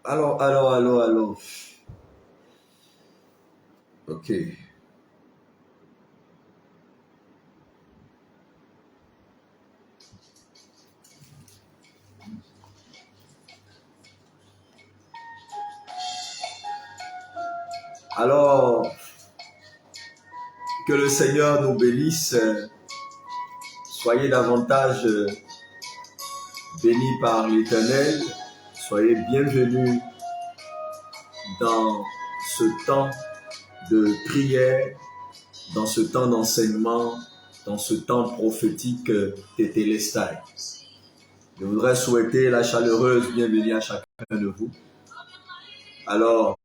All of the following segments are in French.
Alors. Ok. Alors, que le Seigneur nous bénisse. Soyez davantage bénis par l'Éternel. Soyez bienvenus dans ce temps de prière, dans ce temps d'enseignement, dans ce temps prophétique Tétélestai. Je voudrais souhaiter la chaleureuse bienvenue à chacun de vous. Alors,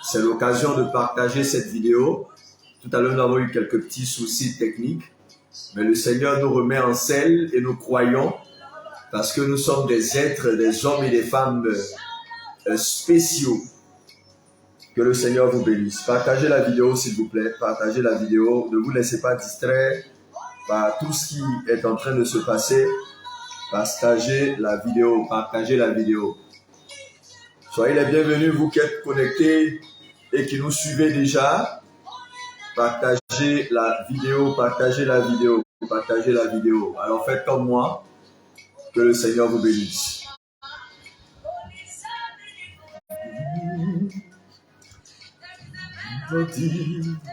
c'est l'occasion de partager cette vidéo. Tout à l'heure, nous avons eu quelques petits soucis techniques, mais le Seigneur nous remet en selle et nous croyons, parce que nous sommes des êtres, des hommes et des femmes spéciaux. Que le Seigneur vous bénisse. Partagez la vidéo, s'il vous plaît. Partagez la vidéo. Ne vous laissez pas distraire par tout ce qui est en train de se passer. Partagez la vidéo. Partagez la vidéo. Soyez les bienvenus, vous qui êtes connectés et qui nous suivez déjà. Partagez la vidéo. Partagez la vidéo. Partagez la vidéo. Alors faites comme moi. Que le Seigneur vous bénisse.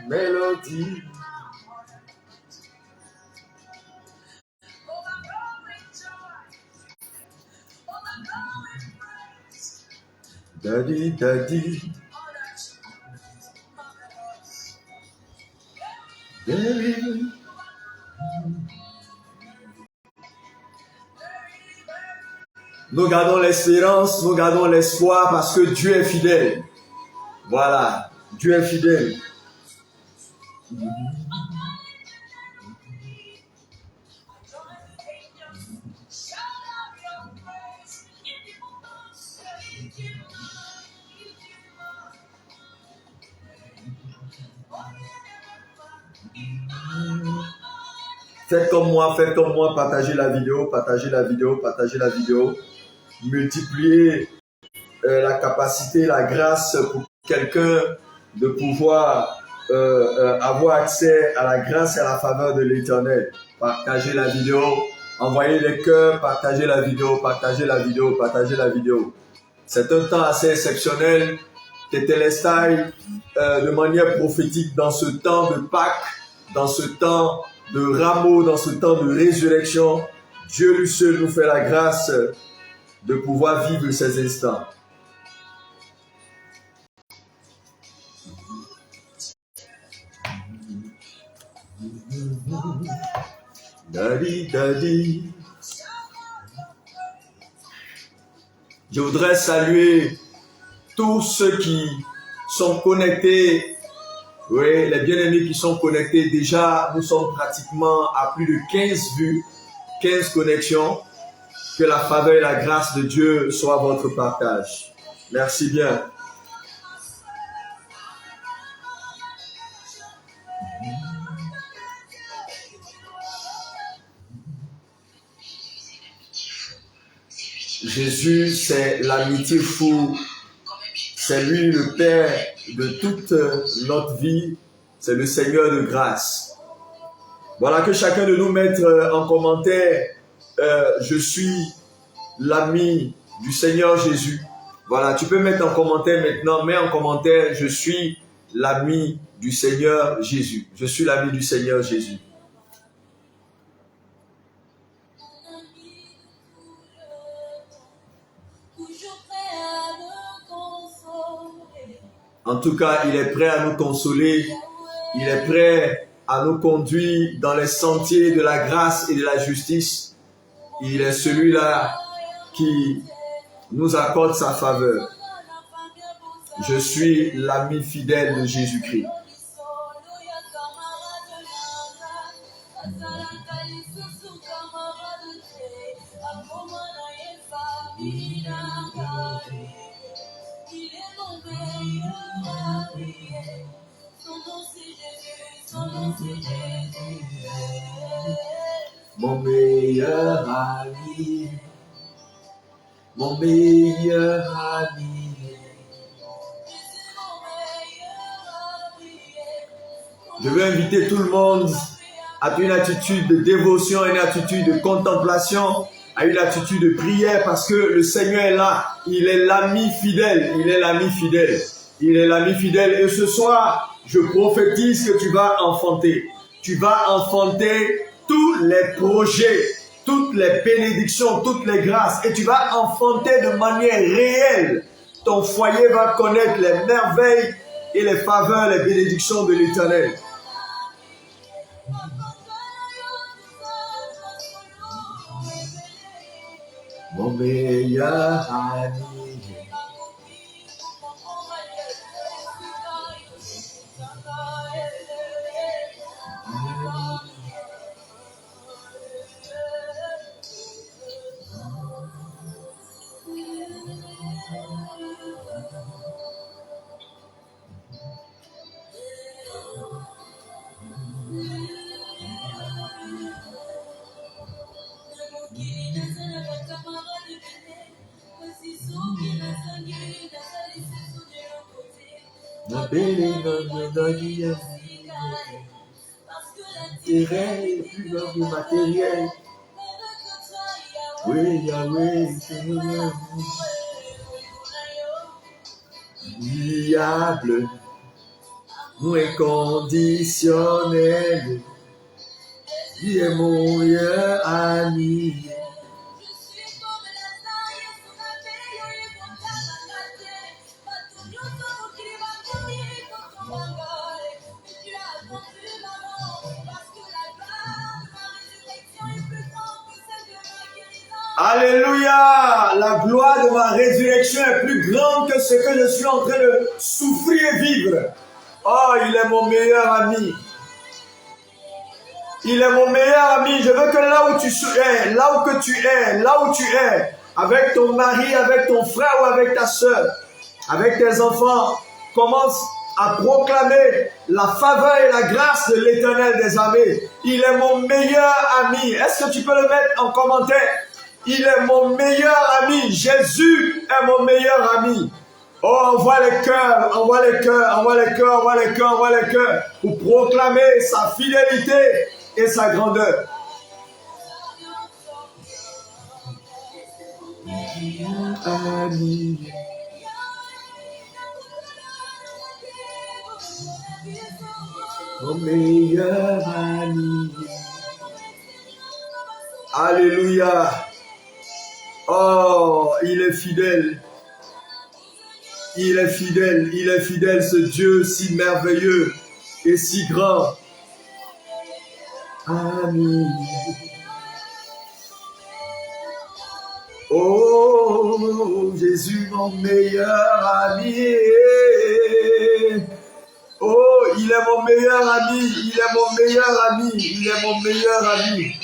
Mélodie. Daddy. Nous gardons l'espérance, nous gardons l'espoir parce que Dieu est fidèle. Voilà, Dieu est fidèle. Faites comme moi, partagez la vidéo. Multipliez la capacité, la grâce pour quelqu'un de pouvoir avoir accès à la grâce et à la faveur de l'Éternel. Partagez la vidéo, envoyez les cœurs, partagez la vidéo. C'est un temps assez exceptionnel, Tétélestai, de manière prophétique dans ce temps de Pâques, dans ce temps de rameau, dans ce temps de résurrection. Dieu lui seul nous fait la grâce de pouvoir vivre ces instants. Daddy. Je voudrais saluer tous ceux qui sont connectés. Oui, les bien-aimés qui sont connectés. Déjà, nous sommes pratiquement à plus de 15 vues, 15 connexions. Que la faveur et la grâce de Dieu soient votre partage. Merci bien. Jésus, c'est l'amitié fou. C'est lui le Père de toute notre vie. C'est le Seigneur de grâce. Voilà, que chacun de nous mette en commentaire je suis l'ami du Seigneur Jésus. Voilà, tu peux mettre en commentaire maintenant. Mets en commentaire je suis l'ami du Seigneur Jésus. Je suis l'ami du Seigneur Jésus. En tout cas, il est prêt à nous consoler. Il est prêt à nous conduire dans les sentiers de la grâce et de la justice. Il est celui-là qui nous accorde sa faveur. Je suis l'ami fidèle de Jésus-Christ. Mon meilleur ami, Je veux inviter tout le monde à une attitude de dévotion, une attitude de contemplation, à une attitude de prière parce que le Seigneur est là. Il est l'ami fidèle. Il est l'ami fidèle. Il est l'ami fidèle. Et ce soir, je prophétise que tu vas enfanter. Tu vas enfanter tous les projets, toutes les bénédictions, toutes les grâces. Et tu vas enfanter de manière réelle. Ton foyer va connaître les merveilles et les faveurs, les bénédictions de l'Éternel. Mon meilleur ami. L'intérêt plus grand du matériel. Oui, Yahweh, Seigneur. Diable, inconditionnel. Il est mon meilleur ami. Alléluia! La gloire de ma résurrection est plus grande que ce que je suis en train de souffrir et vivre. Oh, il est mon meilleur ami. Il est mon meilleur ami. Je veux que là où tu es, là où tu es, avec ton mari, avec ton frère ou avec ta soeur, avec tes enfants, commence à proclamer la faveur et la grâce de l'Éternel des armées. Il est mon meilleur ami. Est-ce que tu peux le mettre en commentaire? Il est mon meilleur ami. Jésus est mon meilleur ami. Oh, envoie les cœurs, envoie les cœurs, envoie les cœurs, envoie les cœurs, envoie les cœurs pour proclamer sa fidélité et sa grandeur. Ami. Mon meilleur ami. Alléluia. Oh, il est fidèle. Il est fidèle, ce Dieu si merveilleux et si grand. Amen. Oh, Jésus, mon meilleur ami. Oh, il est mon meilleur ami, il est mon meilleur ami, il est mon meilleur ami.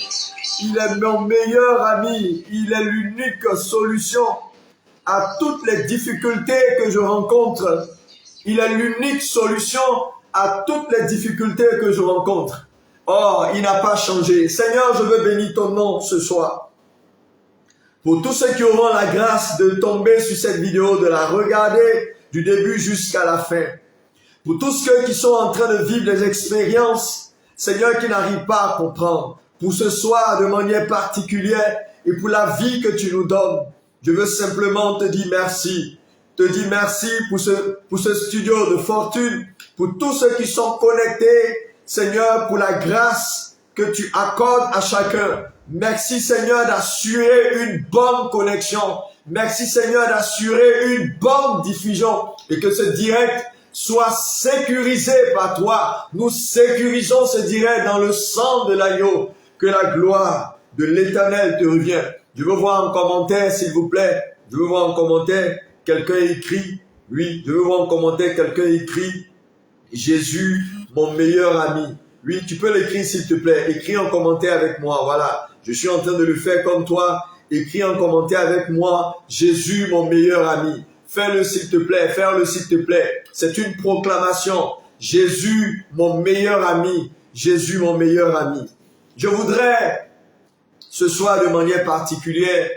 Il est mon meilleur ami, il est l'unique solution à toutes les difficultés que je rencontre. Il est l'unique solution à toutes les difficultés que je rencontre. Oh, il n'a pas changé. Seigneur, je veux bénir ton nom ce soir. Pour tous ceux qui auront la grâce de tomber sur cette vidéo, de la regarder du début jusqu'à la fin. Pour tous ceux qui sont en train de vivre des expériences, Seigneur, qui n'arrivent pas à comprendre. Pour ce soir de manière particulière et pour la vie que tu nous donnes. Je veux simplement te dire merci. Te dire merci pour ce studio de fortune, pour tous ceux qui sont connectés, Seigneur, pour la grâce que tu accordes à chacun. Merci, Seigneur, d'assurer une bonne connexion. Merci, Seigneur, d'assurer une bonne diffusion et que ce direct soit sécurisé par toi. Nous sécurisons ce direct dans le sang de l'agneau. Que la gloire de l'Éternel te revienne. Je veux voir en commentaire, s'il vous plaît. Je veux voir en commentaire, quelqu'un écrit. Oui, je veux voir en commentaire, quelqu'un écrit. Jésus, mon meilleur ami. Oui, tu peux l'écrire, s'il te plaît. Écris en commentaire avec moi. Voilà. Je suis en train de le faire comme toi. Écris en commentaire avec moi. Jésus, mon meilleur ami. Fais-le, s'il te plaît. Fais-le, s'il te plaît. C'est une proclamation. Jésus, mon meilleur ami. Jésus, mon meilleur ami. Je voudrais, ce soir de manière particulière,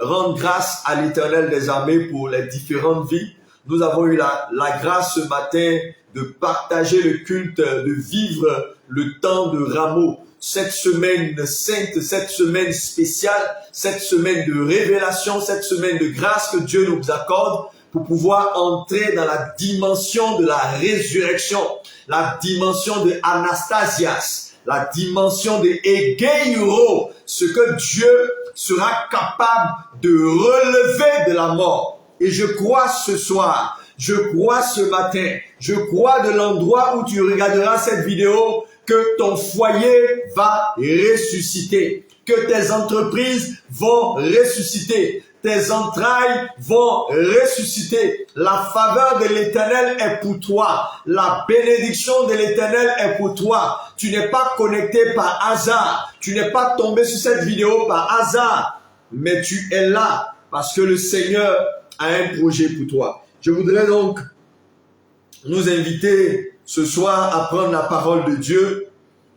rendre grâce à l'Éternel des armées pour les différentes vies. nous avons eu la grâce ce matin de partager le culte, de vivre le temps de Rameau. Cette semaine sainte, cette semaine spéciale, cette semaine de révélation, cette semaine de grâce que Dieu nous accorde pour pouvoir entrer dans la dimension de la résurrection, la dimension de Anastasias, la dimension de Egeiro, ce que Dieu sera capable de relever de la mort. Et je crois ce soir, je crois ce matin, je crois de l'endroit où tu regarderas cette vidéo, que ton foyer va ressusciter, que tes entreprises vont ressusciter, tes entrailles vont ressusciter. La faveur de l'Éternel est pour toi. La bénédiction de l'Éternel est pour toi. Tu n'es pas connecté par hasard. Tu n'es pas tombé sur cette vidéo par hasard. Mais tu es là parce que le Seigneur a un projet pour toi. Je voudrais donc nous inviter ce soir à prendre la parole de Dieu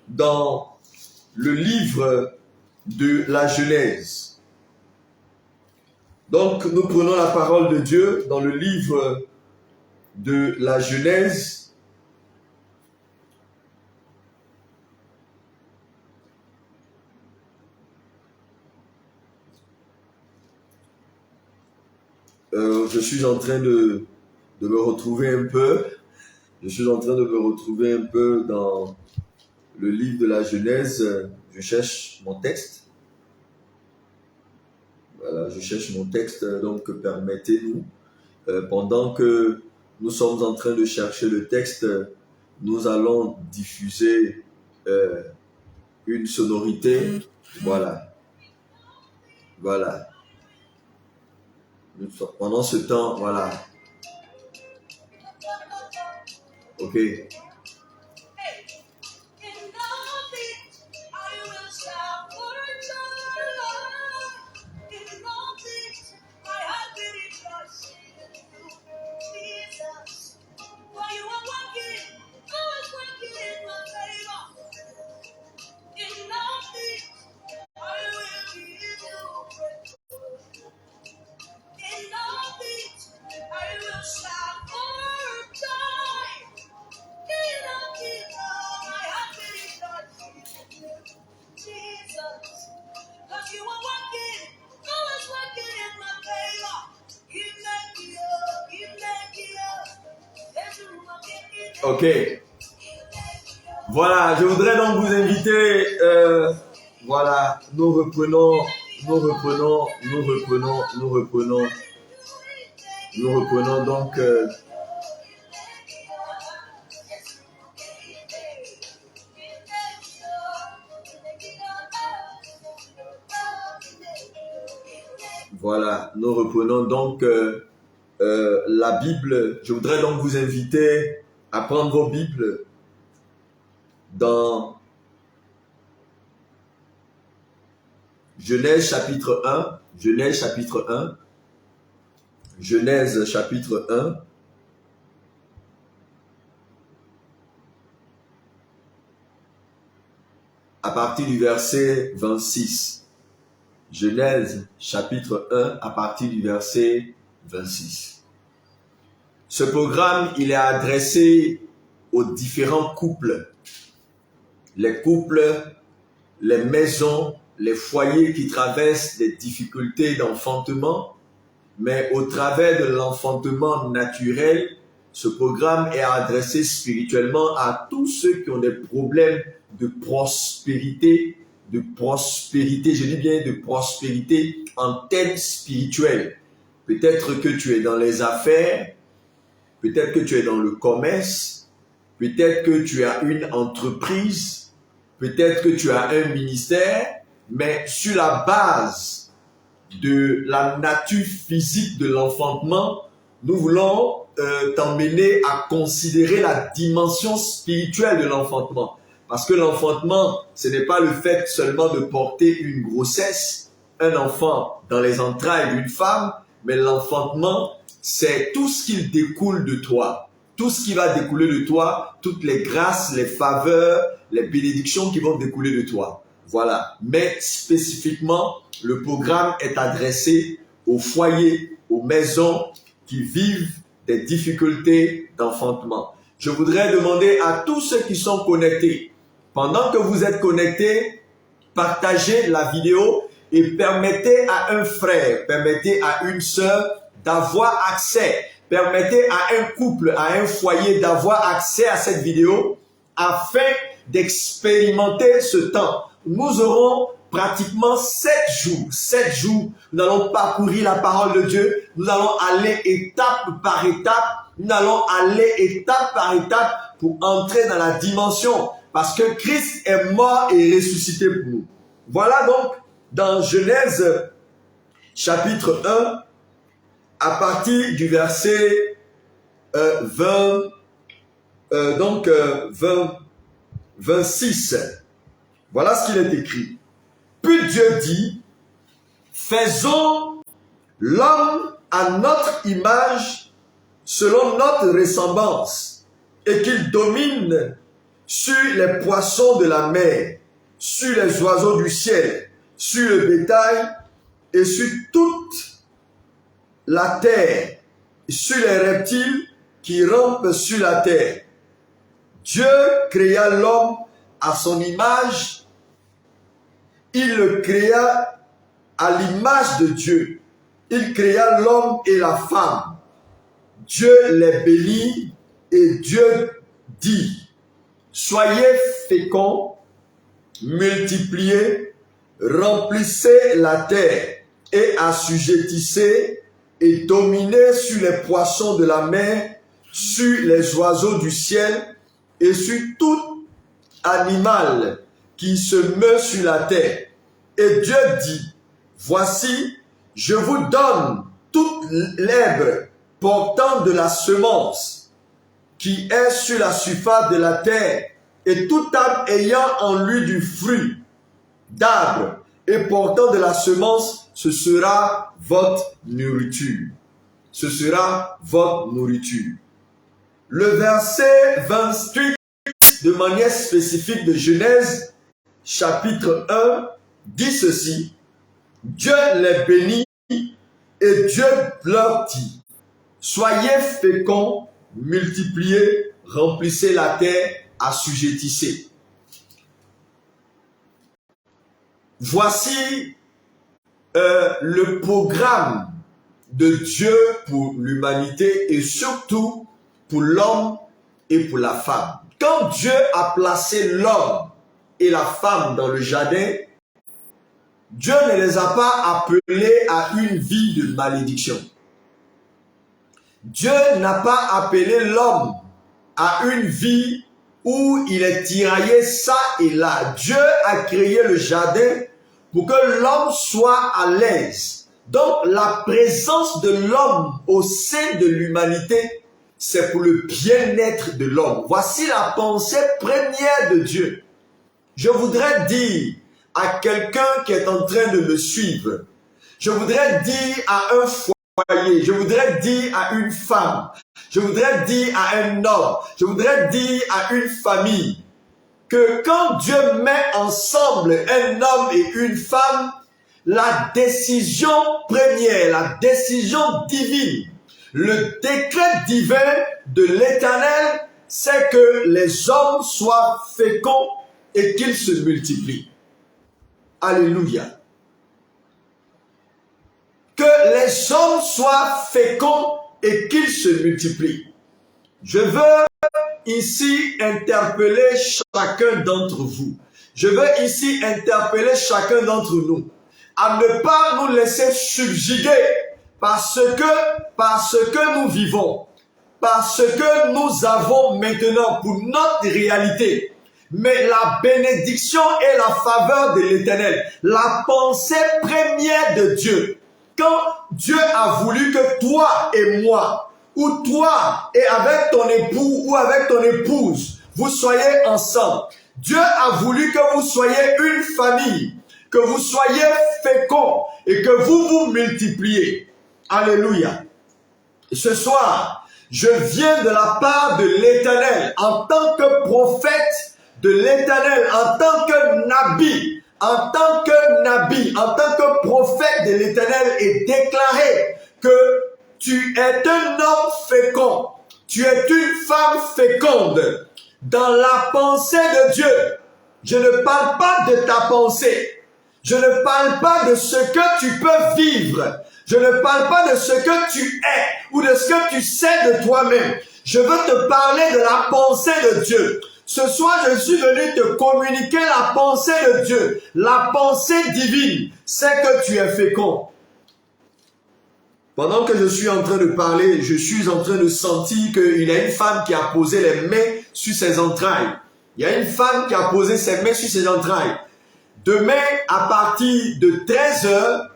dans le livre de la Genèse. Donc, nous prenons la parole de Dieu dans le livre de la Genèse. Je suis en train de me retrouver un peu. Je suis en train de me retrouver un peu dans le livre de la Genèse. Je cherche mon texte. Voilà, je cherche mon texte. Donc, permettez-nous, pendant que nous sommes en train de chercher le texte, nous allons diffuser une sonorité. Voilà. Voilà. Pendant ce temps, voilà. Ok. Ok. Voilà, je voudrais donc vous inviter, voilà, nous reprenons donc voilà, nous reprenons donc la Bible. Je voudrais donc vous inviter à prendre vos Bibles dans Genèse chapitre 1, Genèse chapitre 1, Genèse chapitre 1, à partir du verset 26. Genèse chapitre 1, à partir du verset 26. Ce programme, il est adressé aux différents couples. Les couples, les maisons, les foyers qui traversent des difficultés d'enfantement, mais au travers de l'enfantement naturel, ce programme est adressé spirituellement à tous ceux qui ont des problèmes de prospérité, je dis bien de prospérité en termes spirituels. Peut-être que tu es dans les affaires, peut-être que tu es dans le commerce, peut-être que tu as une entreprise, peut-être que tu as un ministère, mais sur la base de la nature physique de l'enfantement, nous voulons t'emmener à considérer la dimension spirituelle de l'enfantement. Parce que l'enfantement, ce n'est pas le fait seulement de porter une grossesse, un enfant dans les entrailles d'une femme, mais l'enfantement, c'est tout ce qui découle de toi. Tout ce qui va découler de toi, toutes les grâces, les faveurs, les bénédictions qui vont découler de toi. Voilà. Mais spécifiquement, le programme est adressé aux foyers, aux maisons qui vivent des difficultés d'enfantement. Je voudrais demander à tous ceux qui sont connectés, pendant que vous êtes connectés, partagez la vidéo et permettez à un frère, permettez à une sœur d'avoir accès, permettez à un couple, à un foyer d'avoir accès à cette vidéo afin d'expérimenter ce temps. Nous aurons pratiquement 7 jours. 7 jours, nous allons parcourir la parole de Dieu. Nous allons aller étape par étape. Nous allons aller étape par étape pour entrer dans la dimension. Parce que Christ est mort et ressuscité pour nous. Voilà donc dans Genèse chapitre 1, à partir du verset 26. Voilà ce qu'il est écrit. Puis Dieu dit, faisons l'homme à notre image, selon notre ressemblance, et qu'il domine sur les poissons de la mer, sur les oiseaux du ciel, sur le bétail et sur toute la terre, sur les reptiles qui rampent sur la terre. Dieu créa l'homme à son image. Il le créa à l'image de Dieu. Il créa l'homme et la femme. Dieu les bénit et Dieu dit, soyez féconds, multipliez, remplissez la terre et assujettissez et dominez sur les poissons de la mer, sur les oiseaux du ciel et sur tout animal qui se meut sur la terre. Et Dieu dit, voici, je vous donne toute l'herbe portant de la semence qui est sur la surface de la terre, et tout arbre ayant en lui du fruit d'arbre et portant de la semence, ce sera votre nourriture. Ce sera votre nourriture. Le verset 28 de manière spécifique de Genèse, chapitre 1, dit ceci. Dieu les bénit et Dieu leur dit, soyez féconds, multipliez, remplissez la terre, assujettissez. Voici le programme de Dieu pour l'humanité et surtout pour l'homme et pour la femme. Quand Dieu a placé l'homme et la femme dans le jardin, Dieu ne les a pas appelés à une vie de malédiction. Dieu n'a pas appelé l'homme à une vie où il est tiraillé ça et là. Dieu a créé le jardin pour que l'homme soit à l'aise. Donc la présence de l'homme au sein de l'humanité, c'est pour le bien-être de l'homme. Voici la pensée première de Dieu. Je voudrais dire à quelqu'un qui est en train de me suivre, je voudrais dire à un foyer, je voudrais dire à une femme, je voudrais dire à un homme, je voudrais dire à une famille, que quand Dieu met ensemble un homme et une femme, la décision première, la décision divine, le décret divin de l'Éternel, c'est que les hommes soient féconds et qu'ils se multiplient. Alléluia. Que les hommes soient féconds et qu'ils se multiplient. Je veux ici interpeller chacun d'entre vous. Je veux ici interpeller chacun d'entre nous à ne pas nous laisser subjuguer par ce que nous vivons, par ce que nous avons maintenant pour notre réalité. Mais la bénédiction et la faveur de l'Éternel, la pensée première de Dieu, quand Dieu a voulu que toi et moi, ou toi et avec ton époux ou avec ton épouse, vous soyez ensemble. Dieu a voulu que vous soyez une famille, que vous soyez féconds et que vous vous multipliez. Alléluia. Et ce soir, je viens de la part de l'Éternel en tant que prophète de l'Éternel, en tant que nabi, en tant que prophète de l'Éternel et déclarer que tu es un homme fécond. Tu es une femme féconde dans la pensée de Dieu. Je ne parle pas de ta pensée. Je ne parle pas de ce que tu peux vivre. Je ne parle pas de ce que tu es ou de ce que tu sais de toi-même. Je veux te parler de la pensée de Dieu. Ce soir, je suis venu te communiquer la pensée de Dieu. La pensée divine, c'est que tu es fécond. Pendant que je suis en train de parler, je suis en train de sentir qu'il y a une femme qui a posé les mains sur ses entrailles. Il y a une femme qui a posé ses mains sur ses entrailles. Demain, à partir de 13h,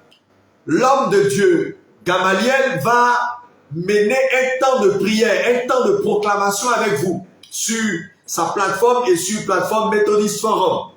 l'homme de Dieu, Gamaliel, va mener un temps de prière, un temps de proclamation avec vous sur sa plateforme et sur plateforme Methodist Forum.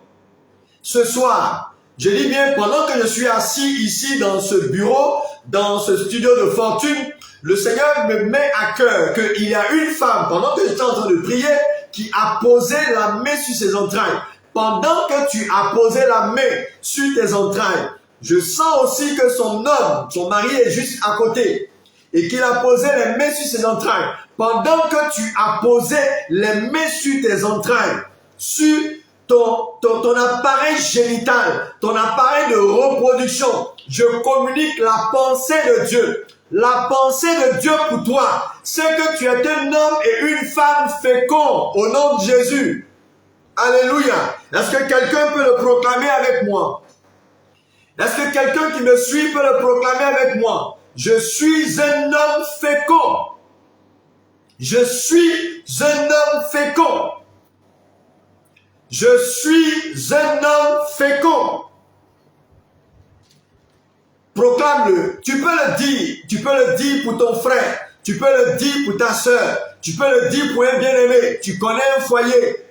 Ce soir, je dis bien, pendant que je suis assis ici dans ce bureau, dans ce studio de fortune, le Seigneur me met à cœur qu'il y a une femme, pendant que j'étais en train de prier, qui a posé la main sur ses entrailles. Pendant que tu as posé la main sur tes entrailles, je sens aussi que son homme, son mari est juste à côté et qu'il a posé les mains sur ses entrailles. Pendant que tu as posé les mains sur tes entrailles, sur ton appareil génital, ton appareil de reproduction, je communique la pensée de Dieu. La pensée de Dieu pour toi, c'est que tu es un homme et une femme féconds au nom de Jésus. Alléluia. Est-ce que quelqu'un peut le proclamer avec moi? Est-ce que quelqu'un qui me suit peut le proclamer avec moi? Je suis un homme fécond. Je suis un homme fécond. Je suis un homme fécond. Proclame-le. Tu peux le dire. Tu peux le dire pour ton frère. Tu peux le dire pour ta soeur. Tu peux le dire pour un bien-aimé. Tu connais un foyer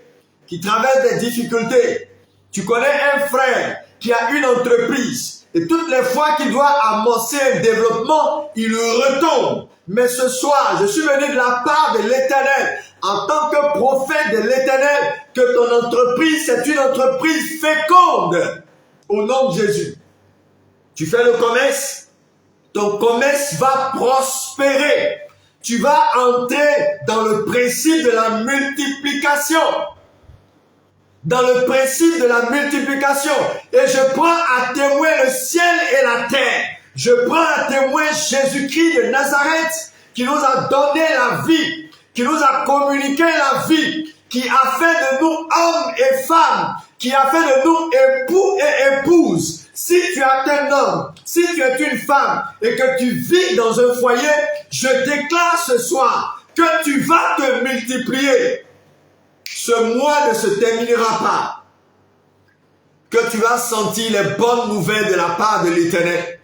qui traverse des difficultés. Tu connais un frère qui a une entreprise. Et toutes les fois qu'il doit amorcer un développement, il retombe. Mais ce soir, je suis venu de la part de l'Éternel, en tant que prophète de l'Éternel, que ton entreprise, c'est une entreprise féconde. Au nom de Jésus. Tu fais le commerce, ton commerce va prospérer. Tu vas entrer dans le principe de la multiplication. Dans le principe de la multiplication. Et je prends à témoin le ciel et la terre. Je prends à témoin Jésus-Christ de Nazareth qui nous a donné la vie, qui nous a communiqué la vie, qui a fait de nous hommes et femmes, qui a fait de nous époux et épouses. Si tu es un homme, si tu es une femme et que tu vis dans un foyer, je déclare ce soir que tu vas te multiplier. Ce mois ne se terminera pas. Que tu vas sentir les bonnes nouvelles de la part de l'Éternel.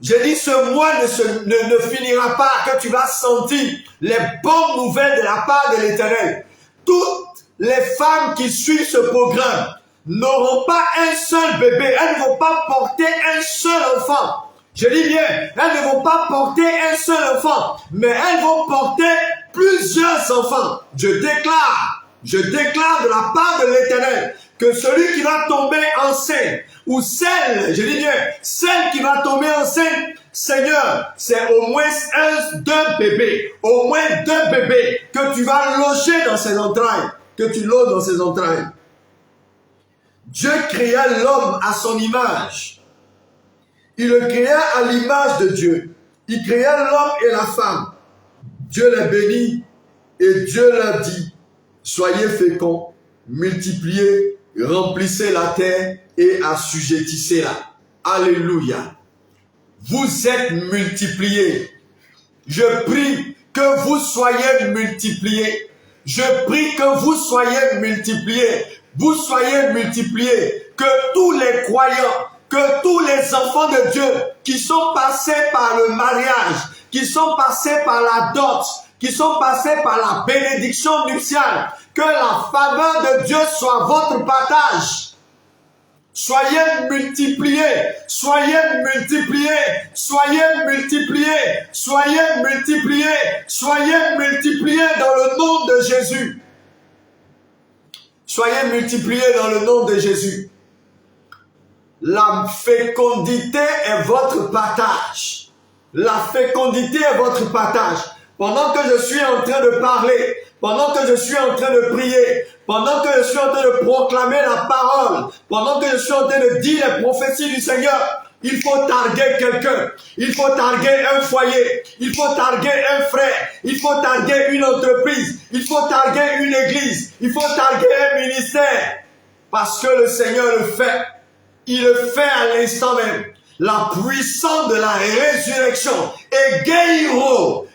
J'ai dit ce mois ne finira pas, que tu vas sentir les bonnes nouvelles de la part de l'Éternel. Toutes les femmes qui suivent ce programme n'auront pas un seul bébé. Elles ne vont pas porter un seul enfant. Je dis bien, elles ne vont pas porter un seul enfant, mais elles vont porter plusieurs enfants. Je déclare de la part de l'Éternel que celui qui va tomber enceinte, ou celle, je dis bien, celle qui va tomber enceinte, Seigneur, c'est au moins deux bébés, au moins deux bébés que tu vas loger dans ses entrailles, que tu loges dans ses entrailles. Dieu créa l'homme à son image. Il le créa à l'image de Dieu. Il créa l'homme et la femme. Dieu les bénit et Dieu leur dit, soyez féconds, multipliez, remplissez la terre et assujettissez-la. Alléluia. Vous êtes multipliés. Je prie que vous soyez multipliés. Je prie que vous soyez multipliés. Vous soyez multipliés. Que tous les croyants, que tous les enfants de Dieu qui sont passés par le mariage, qui sont passés par la dot, qui sont passés par la bénédiction nuptiale, que la faveur de Dieu soit votre partage. Soyez multipliés, soyez multipliés, soyez multipliés, soyez multipliés, soyez multipliés dans le nom de Jésus. Soyez multipliés dans le nom de Jésus. La fécondité est votre partage. La fécondité est votre partage. Pendant que je suis en train de parler, pendant que je suis en train de prier, pendant que je suis en train de proclamer la parole, pendant que je suis en train de dire les prophéties du Seigneur, il faut targuer quelqu'un, il faut targuer un foyer, il faut targuer un frère, il faut targuer une entreprise, il faut targuer une église, il faut targuer un ministère. Parce que le Seigneur le fait. Il le fait à l'instant même. La puissance de la résurrection et guériro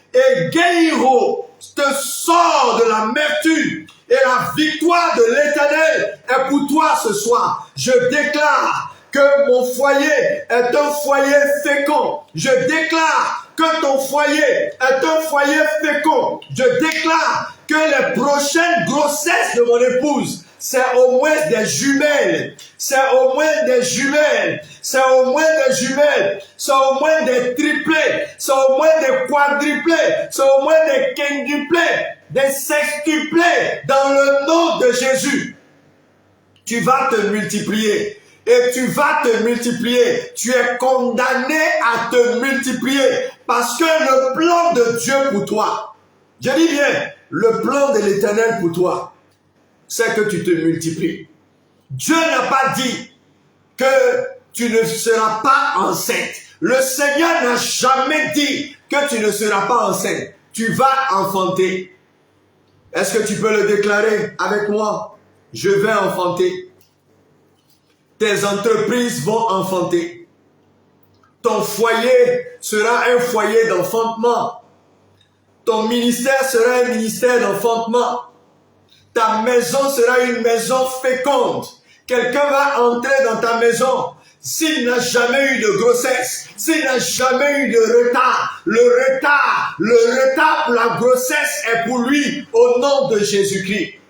te sort de l'amertume et la victoire de l'Éternel est pour toi ce soir. Je déclare que mon foyer est un foyer fécond. Je déclare que ton foyer est un foyer fécond. Je déclare que les prochaines grossesses de mon épouse, c'est au moins des jumelles. C'est au moins des jumelles. C'est au moins des jumelles. C'est au moins des triplés. C'est au moins des quadruplés. C'est au moins des quintuplés. Des sextuplés. Dans le nom de Jésus. Tu vas te multiplier. Et tu vas te multiplier. Tu es condamné à te multiplier. Parce que le plan de Dieu pour toi. Je dis bien, le plan de l'Éternel pour toi, c'est que tu te multiplies. Dieu n'a pas dit que tu ne seras pas enceinte. Le Seigneur n'a jamais dit que tu ne seras pas enceinte. Tu vas enfanter. Est-ce que tu peux le déclarer avec moi? Je vais enfanter. Tes entreprises vont enfanter. Ton foyer sera un foyer d'enfantement. Ton ministère sera un ministère d'enfantement. Ta maison sera une maison féconde. Quelqu'un va entrer dans ta maison. S'il n'a jamais eu de grossesse, s'il n'a jamais eu de retard, le retard pour la grossesse est pour lui au nom de Jésus-Christ.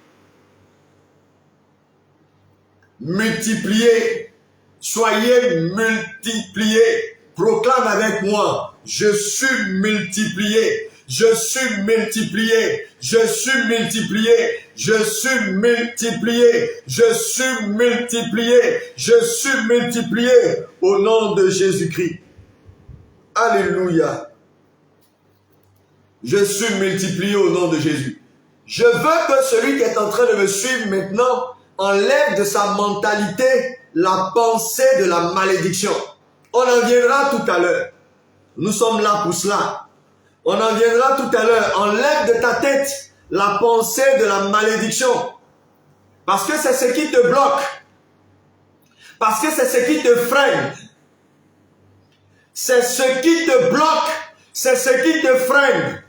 Multipliez, soyez multipliés. Proclame avec moi, je suis multiplié. Je suis multiplié, je suis multiplié, je suis multiplié, je suis multiplié, je suis multiplié au nom de Jésus-Christ. Alléluia. Je suis multiplié au nom de Jésus. Je veux que celui qui est en train de me suivre maintenant enlève de sa mentalité la pensée de la malédiction. On en viendra tout à l'heure. Nous sommes là pour cela. On en viendra tout à l'heure. Enlève de ta tête la pensée de la malédiction. Parce que c'est ce qui te bloque. Parce que c'est ce qui te freine. C'est ce qui te bloque. C'est ce qui te freine.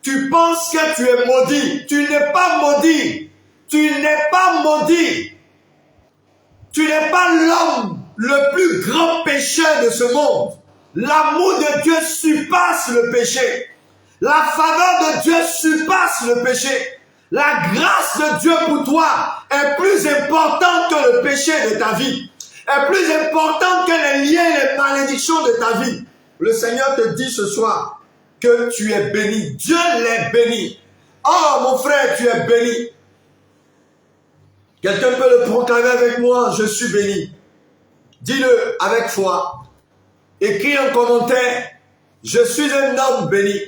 Tu penses que tu es maudit. Tu n'es pas maudit. Tu n'es pas maudit. Tu n'es pas l'homme le plus grand pécheur de ce monde. L'amour de Dieu surpasse le péché. La faveur de Dieu surpasse le péché. La grâce de Dieu pour toi est plus importante que le péché de ta vie. Est plus importante que les liens et les malédictions de ta vie. Le Seigneur te dit ce soir que tu es béni. Dieu l'est béni. Oh mon frère, tu es béni. Quelqu'un peut le proclamer avec moi, je suis béni. Dis-le avec foi. Écris en commentaire, je suis un homme béni.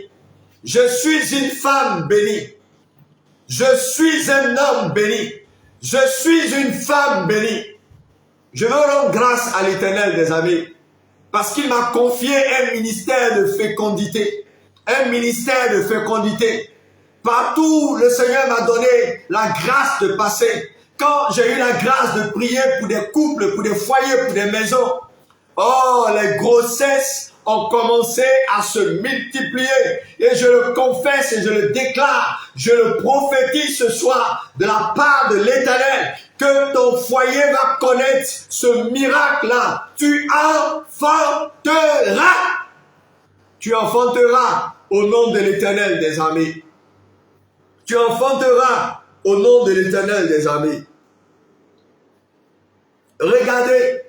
Je suis une femme bénie. Je suis un homme béni. Je suis une femme bénie. Je veux rendre grâce à l'Éternel des amis. Parce qu'il m'a confié un ministère de fécondité. Un ministère de fécondité. Partout, le Seigneur m'a donné la grâce de passer. Quand j'ai eu la grâce de prier pour des couples, pour des foyers, pour des maisons. Oh, les grossesses ont commencé à se multiplier. Et je le confesse et je le déclare, je le prophétise ce soir de la part de l'Éternel, que ton foyer va connaître ce miracle-là. Tu enfanteras. Tu enfanteras au nom de l'Éternel des armées. Tu enfanteras au nom de l'Éternel des armées. Regardez.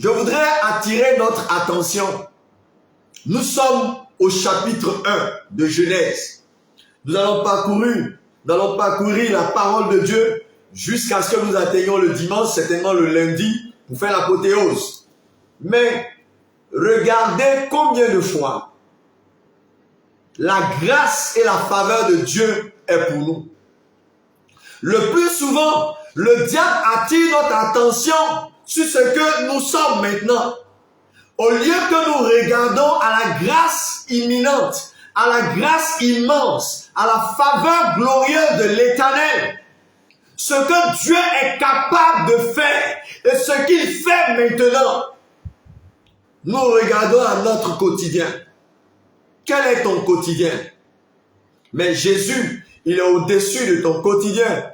Je voudrais attirer notre attention. Nous sommes au chapitre 1 de Genèse. Nous allons parcourir la parole de Dieu jusqu'à ce que nous atteignions le dimanche, certainement le lundi, pour faire l'apothéose. Mais regardez combien de fois la grâce et la faveur de Dieu est pour nous. Le plus souvent, le diable attire notre attention sur ce que nous sommes maintenant. Au lieu que nous regardons à la grâce imminente, à la grâce immense, à la faveur glorieuse de l'Éternel, ce que Dieu est capable de faire et ce qu'il fait maintenant, nous regardons à notre quotidien. Quel est ton quotidien? Mais Jésus, il est au-dessus de ton quotidien.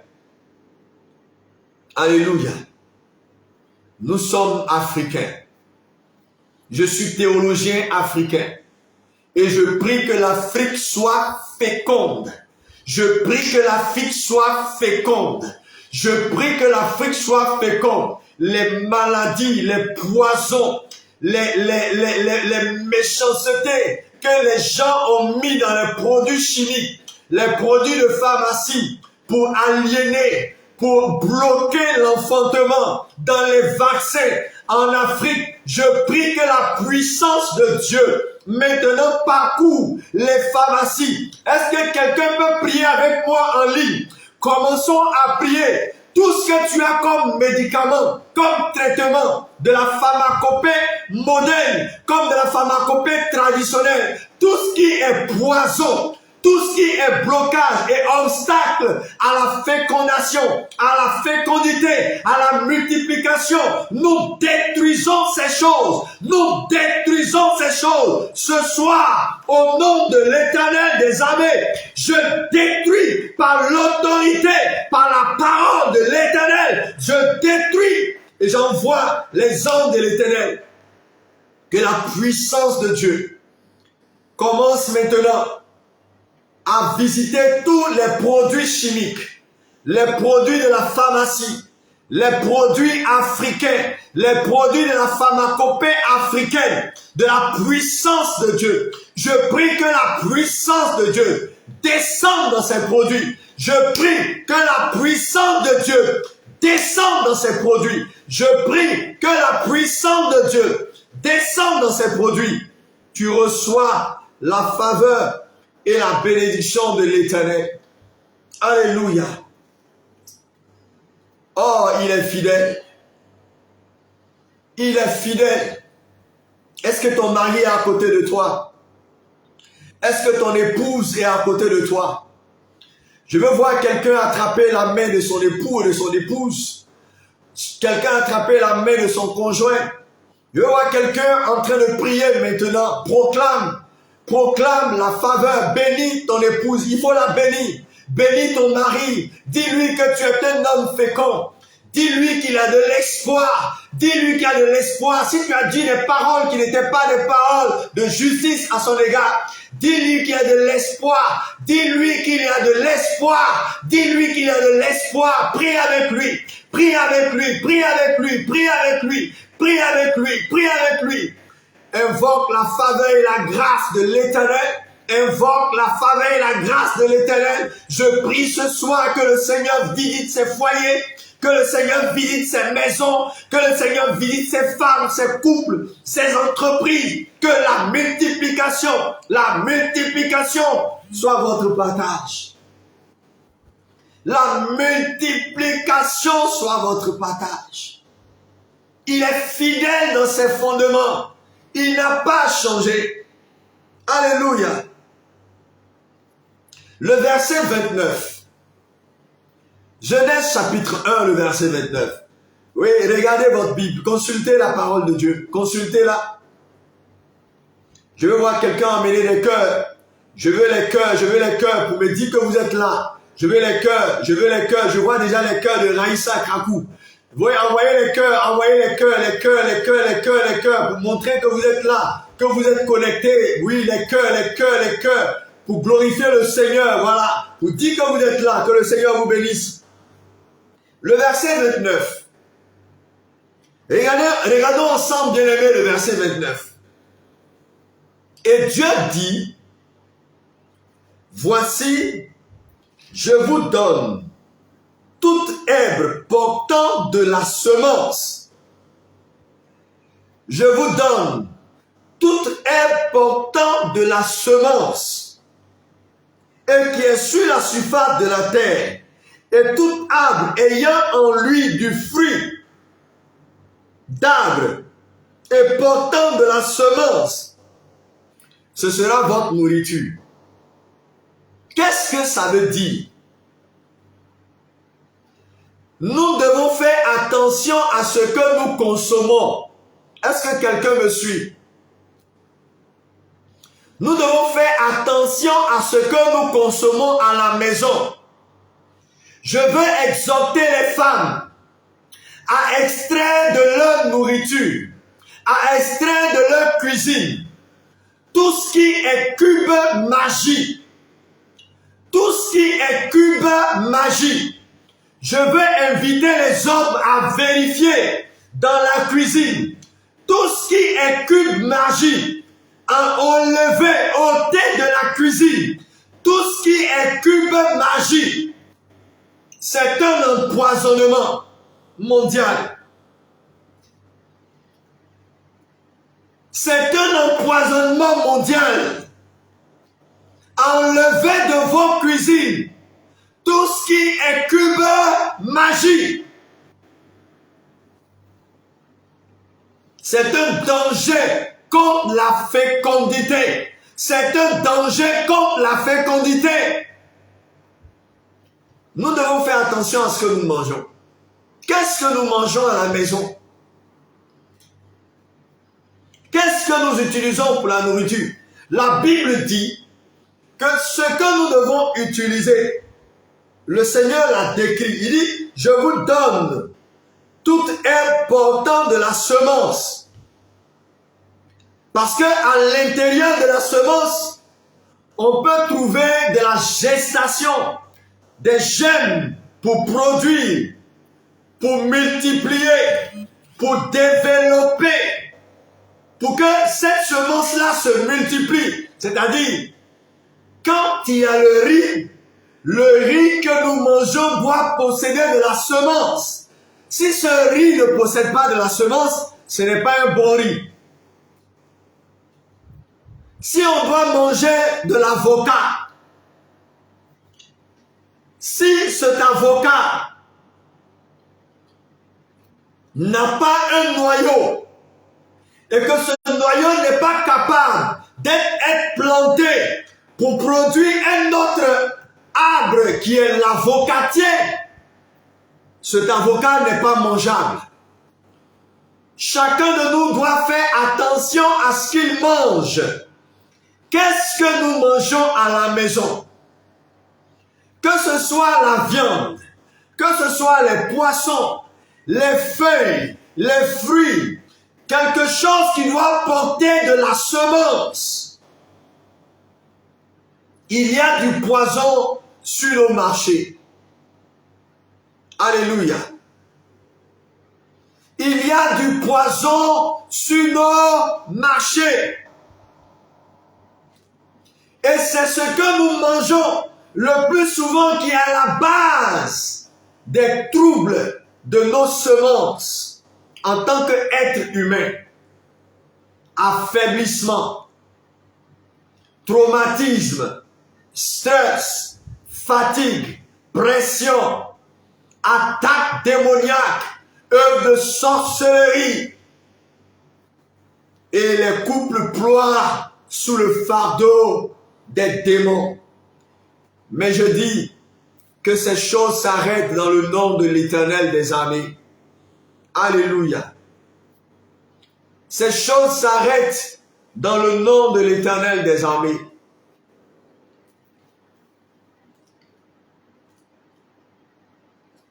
Alléluia. Nous sommes africains. Je suis théologien africain. Et je prie que l'Afrique soit féconde. Je prie que l'Afrique soit féconde. Je prie que l'Afrique soit féconde. Les maladies, les poisons, les méchancetés que les gens ont mis dans les produits chimiques, les produits de pharmacie pour aliéner, pour bloquer l'enfantement dans les vaccins en Afrique. Je prie que la puissance de Dieu maintenant parcourt les pharmacies. Est-ce que quelqu'un peut prier avec moi en ligne? Commençons à prier. Tout ce que tu as comme médicament, comme traitement, de la pharmacopée moderne, comme de la pharmacopée traditionnelle, tout ce qui est poison, tout ce qui est blocage et obstacle à la fécondation, à la fécondité, à la multiplication, nous détruisons ces choses. Nous détruisons ces choses. Ce soir, au nom de l'Éternel des armées, je détruis par l'autorité, par la parole de l'Éternel, je détruis et j'envoie les anges de l'Éternel. Que la puissance de Dieu commence maintenant à visiter tous les produits chimiques, les produits de la pharmacie, les produits africains, les produits de la pharmacopée africaine, de la puissance de Dieu. Je prie que la puissance de Dieu descende dans ces produits. Je prie que la puissance de Dieu descende dans ces produits. Je prie que la puissance de Dieu descende dans ces produits. Tu reçois la faveur et la bénédiction de l'Éternel. Alléluia. Oh, il est fidèle. Il est fidèle. Est-ce que ton mari est à côté de toi? Est-ce que ton épouse est à côté de toi? Je veux voir quelqu'un attraper la main de son époux ou de son épouse. Quelqu'un attraper la main de son conjoint. Je veux voir quelqu'un en train de prier maintenant. Proclame la faveur. Bénis ton épouse. Il faut la bénir. Bénis ton mari. Dis-lui que tu es un homme fécond. Dis-lui qu'il a de l'espoir. Dis-lui qu'il a de l'espoir. Si tu as dit des paroles qui n'étaient pas des paroles de justice à son égard, dis-lui qu'il a de l'espoir. Dis-lui qu'il y a de l'espoir. Dis-lui qu'il a de l'espoir. Prie avec lui. Prie avec lui. Prie avec lui. Prie avec lui. Prie avec lui. Prie avec lui. Invoque la faveur et la grâce de l'Éternel. Invoque la faveur et la grâce de l'Éternel. Je prie ce soir que le Seigneur visite ses foyers, que le Seigneur visite ses maisons, que le Seigneur visite ses femmes, ses couples, ses entreprises, que la multiplication soit votre partage. La multiplication soit votre partage. Il est fidèle dans ses fondements. Il n'a pas changé. Alléluia. Le verset 29. Genèse chapitre 1, le verset 29. Oui, regardez votre Bible. Consultez la parole de Dieu. Consultez-la. Je veux voir quelqu'un emmener les cœurs. Je veux les cœurs pour me dire que vous êtes là. Je veux les cœurs. Je vois déjà les cœurs de Raïssa Krakou. Vous envoyez les cœurs pour montrer que vous êtes là, que vous êtes connectés. Oui, les cœurs, pour glorifier le Seigneur, voilà, pour dire que vous êtes là, que le Seigneur vous bénisse. Le verset 29. Regardons ensemble, bien-aimés, le verset 29. Et Dieu dit, voici, je vous donne toute herbe portant de la semence. Je vous donne toute herbe portant de la semence et qui est sur la surface de la terre, et tout arbre ayant en lui du fruit d'arbre et portant de la semence, ce sera votre nourriture. Qu'est-ce que ça veut dire? Nous devons faire attention à ce que nous consommons. Est-ce que quelqu'un me suit? Nous devons faire attention à ce que nous consommons à la maison. Je veux exhorter les femmes à extraire de leur nourriture, à extraire de leur cuisine, tout ce qui est cube magie. Tout ce qui est cube magie. Je veux inviter les hommes à vérifier dans la cuisine tout ce qui est cube magie, à enlever, ôter de la cuisine tout ce qui est cube magie. C'est un empoisonnement mondial. C'est un empoisonnement mondial. Enlevez de vos cuisines tout ce qui est cube magie. C'est un danger contre la fécondité. C'est un danger contre la fécondité. Nous devons faire attention à ce que nous mangeons. Qu'est-ce que nous mangeons à la maison? Qu'est-ce que nous utilisons pour la nourriture? La Bible dit que ce que nous devons utiliser, le Seigneur l'a décrit. Il dit, je vous donne toute herbe portant de la semence. Parce que à l'intérieur de la semence, on peut trouver de la gestation, des germes pour produire, pour multiplier, pour développer, pour que cette semence-là se multiplie. C'est-à-dire, quand il y a le riz que nous mangeons doit posséder de la semence. Si ce riz ne possède pas de la semence, ce n'est pas un bon riz. Si on doit manger de l'avocat, si cet avocat n'a pas un noyau et que ce noyau n'est pas capable d'être planté pour produire un autre arbre qui est l'avocatier, cet avocat n'est pas mangeable. Chacun de nous doit faire attention à ce qu'il mange. Qu'est-ce que nous mangeons à la maison? Que ce soit la viande, que ce soit les poissons, les feuilles, les fruits, quelque chose qui doit porter de la semence. Il y a du poison sur le marché. Alléluia. Il y a du poison sur nos marchés. Et c'est ce que nous mangeons le plus souvent qui est à la base des troubles de nos semences en tant qu'être humain. Affaiblissement, traumatisme, stress, fatigue, pression, attaque démoniaque, œuvre de sorcellerie. Et les couples ploient sous le fardeau des démons. Mais je dis que ces choses s'arrêtent dans le nom de l'Éternel des armées. Alléluia. Ces choses s'arrêtent dans le nom de l'Éternel des armées.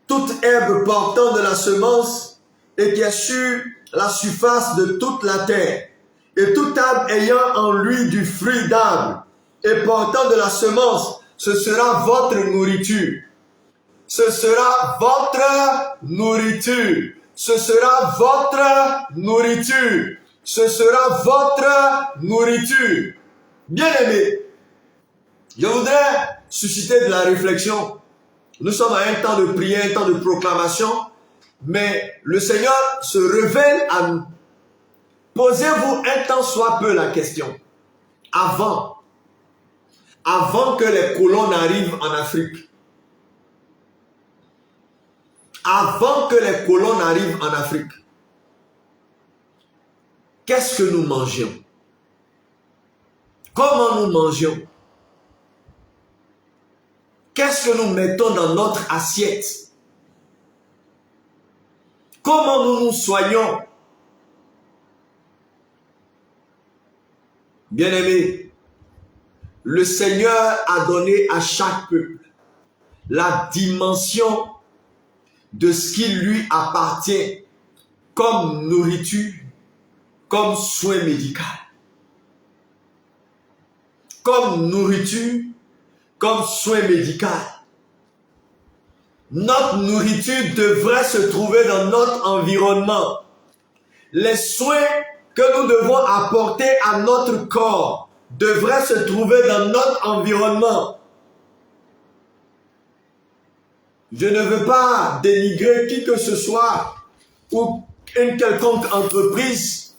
Toute herbe portant de la semence et qui est sur la surface de toute la terre, et tout arbre ayant en lui du fruit d'arbre et portant de la semence, ce sera votre nourriture. Ce sera votre nourriture. Ce sera votre nourriture. Ce sera votre nourriture. Bien-aimés, je voudrais susciter de la réflexion. Nous sommes à un temps de prière, un temps de proclamation, mais le Seigneur se révèle à nous Posez-vous un temps soit peu la question. Avant que les colons n'arrivent en Afrique, avant que les colons n'arrivent en Afrique, qu'est-ce que nous mangions? Comment nous mangions? Qu'est-ce que nous mettons dans notre assiette? Comment nous nous soignons? Bien-aimés, le Seigneur a donné à chaque peuple la dimension de ce qui lui appartient comme nourriture, comme soin médical. Comme nourriture, comme soin médical. Notre nourriture devrait se trouver dans notre environnement. Les soins que nous devons apporter à notre corps devraient se trouver dans notre environnement. Je ne veux pas dénigrer qui que ce soit ou une quelconque entreprise,